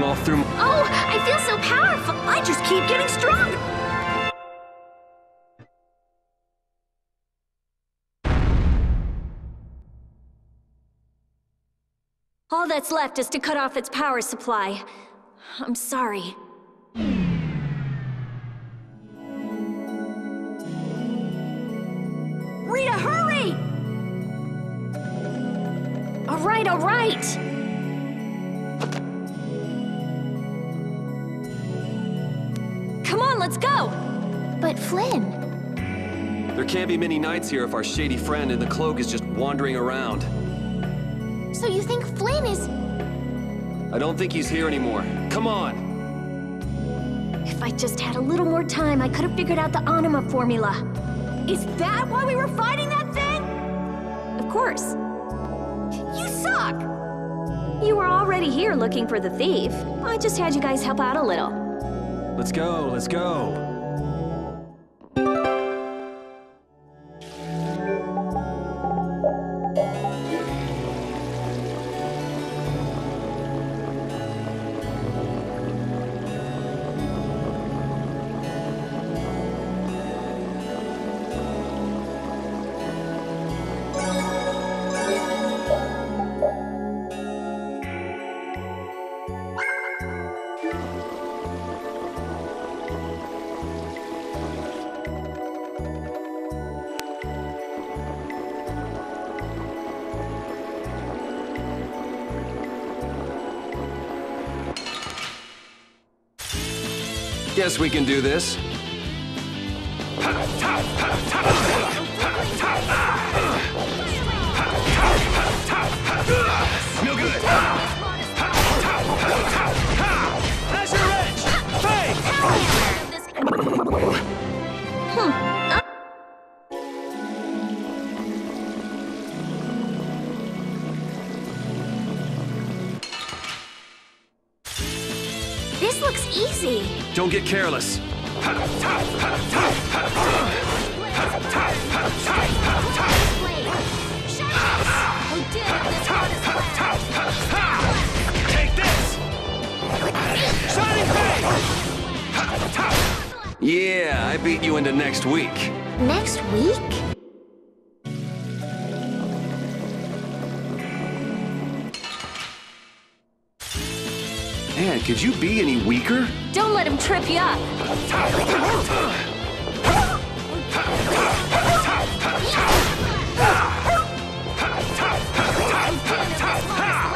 running all through... Oh, I feel so powerful! I just keep getting stronger! All that's left is to cut off its power supply. I'm sorry. Rita, hurry! All right, all right! Come on, let's go! But Flynn... There can't be many nights here if our shady friend in the cloak is just wandering around. So you think Flynn is... I don't think he's here anymore. Come on! If I just had a little more time, I could have figured out the anima formula. Is that why we were fighting that thing? Of course. You suck! You were already here looking for the thief. I just had you guys help out a little. Let's go, let's go! Guess we can do this. No good. That's your wrench. Hey! This looks easy. Don't get careless. Take this! Shining face! Yeah, I beat you into next week. Next week? Man, could you be any weaker? Don't let him trip you up.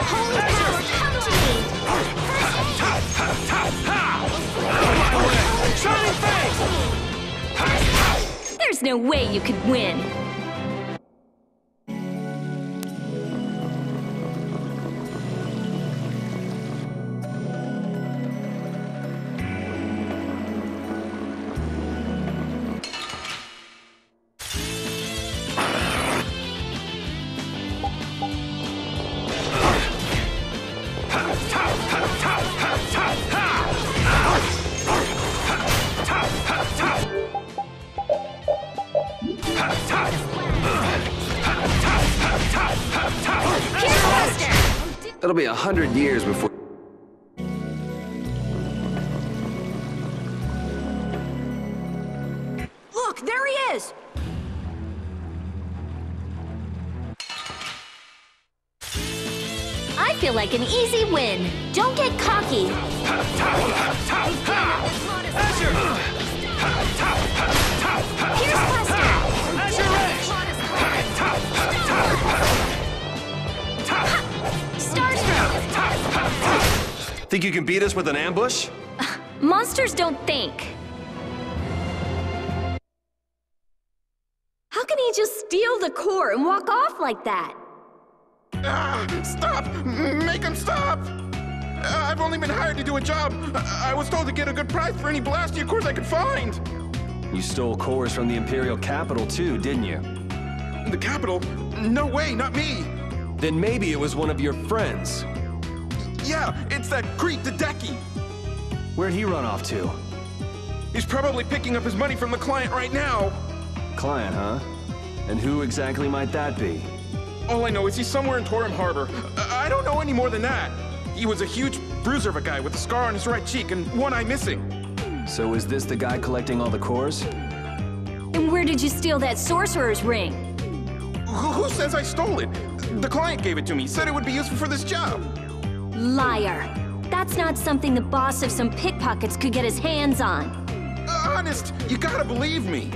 Holy power, come to me! There's no way you could win. It'll be 100 years before... Look, there he is! I feel like an easy win. Don't get cocky. Here's Buster. Think you can beat us with an ambush? Monsters don't think. How can he just steal the core and walk off like that? Stop! Make him stop! I've only been hired to do a job. I was told to get a good price for any Blastia cores I could find. You stole cores from the Imperial capital too, didn't you? The capital? No way, not me! Then maybe it was one of your friends. Yeah, it's that creep, the Decky. Where'd he run off to? He's probably picking up his money from the client right now. Client, huh? And who exactly might that be? All I know is he's somewhere in Torum Harbor. I don't know any more than that. He was a huge bruiser of a guy with a scar on his right cheek and one eye missing. So is this the guy collecting all the cores? And where did you steal that sorcerer's ring? Who says I stole it? The client gave it to me, said it would be useful for this job. Liar. That's not something the boss of some pickpockets could get his hands on. Honest, you gotta believe me.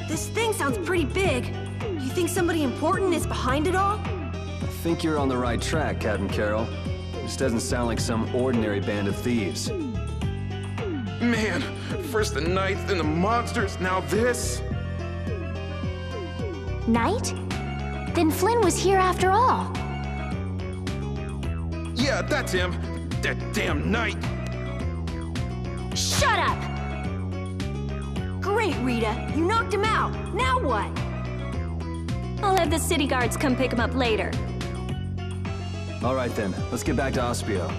This thing sounds pretty big. You think somebody important is behind it all? I think you're on the right track, Captain Carroll. This doesn't sound like some ordinary band of thieves. Man, first the knights, then the monsters, now this. Knight? Then Flynn was here after all. Yeah, that's him. That damn knight. Shut up! Great, Rita. You knocked him out. Now what? I'll have the city guards come pick him up later. All right then, let's get back to Ospio.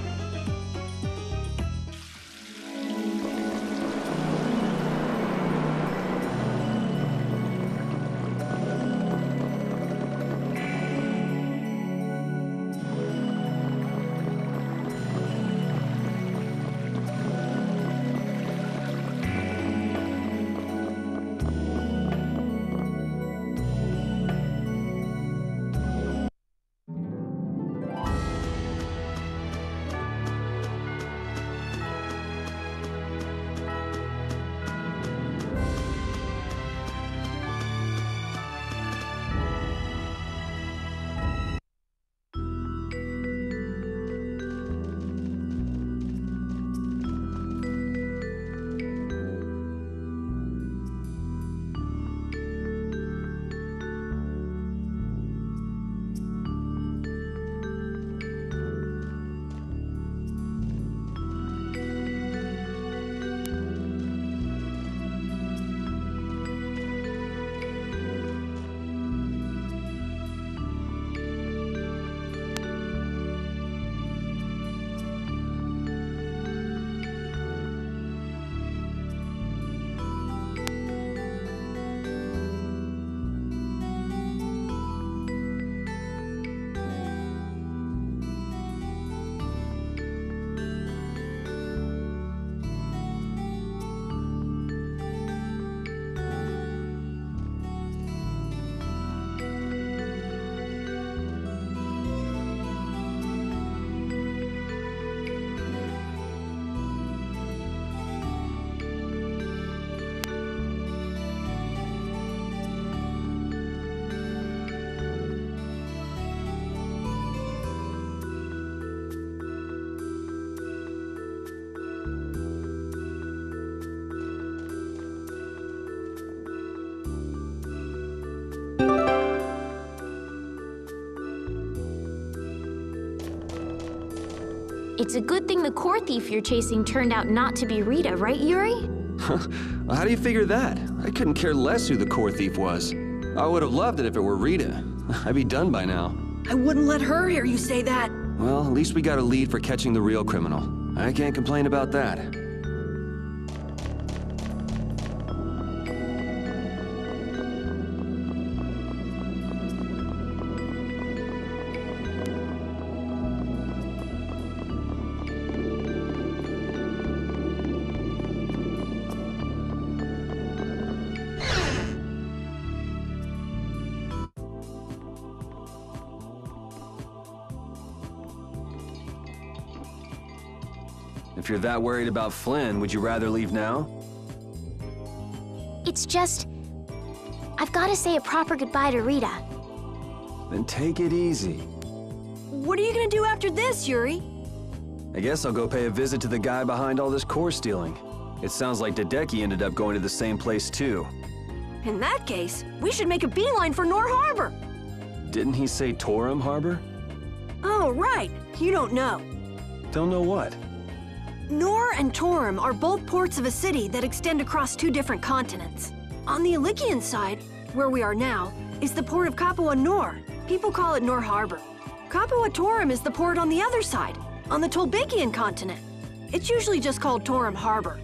It's a good thing the core thief you're chasing turned out not to be Rita, right, Yuri? Well, how do you figure that? I couldn't care less who the core thief was. I would have loved it if it were Rita. I'd be done by now. I wouldn't let her hear you say that. Well, at least we got a lead for catching the real criminal. I can't complain about that. If you're that worried about Flynn, would you rather leave now? It's just... I've got to say a proper goodbye to Rita. Then take it easy. What are you gonna do after this, Yuri? I guess I'll go pay a visit to the guy behind all this core stealing. It sounds like Hideki ended up going to the same place too. In that case, we should make a beeline for Nor Harbor. Didn't he say Torum Harbor? Oh, right. You don't know. Don't know what? Nor and Torum are both ports of a city that extend across two different continents. On the Ilikian side, where we are now, is the port of Capua Nor. People call it Nor Harbor. Capua Torum is the port on the other side, on the Tolbekian continent. It's usually just called Torum Harbor.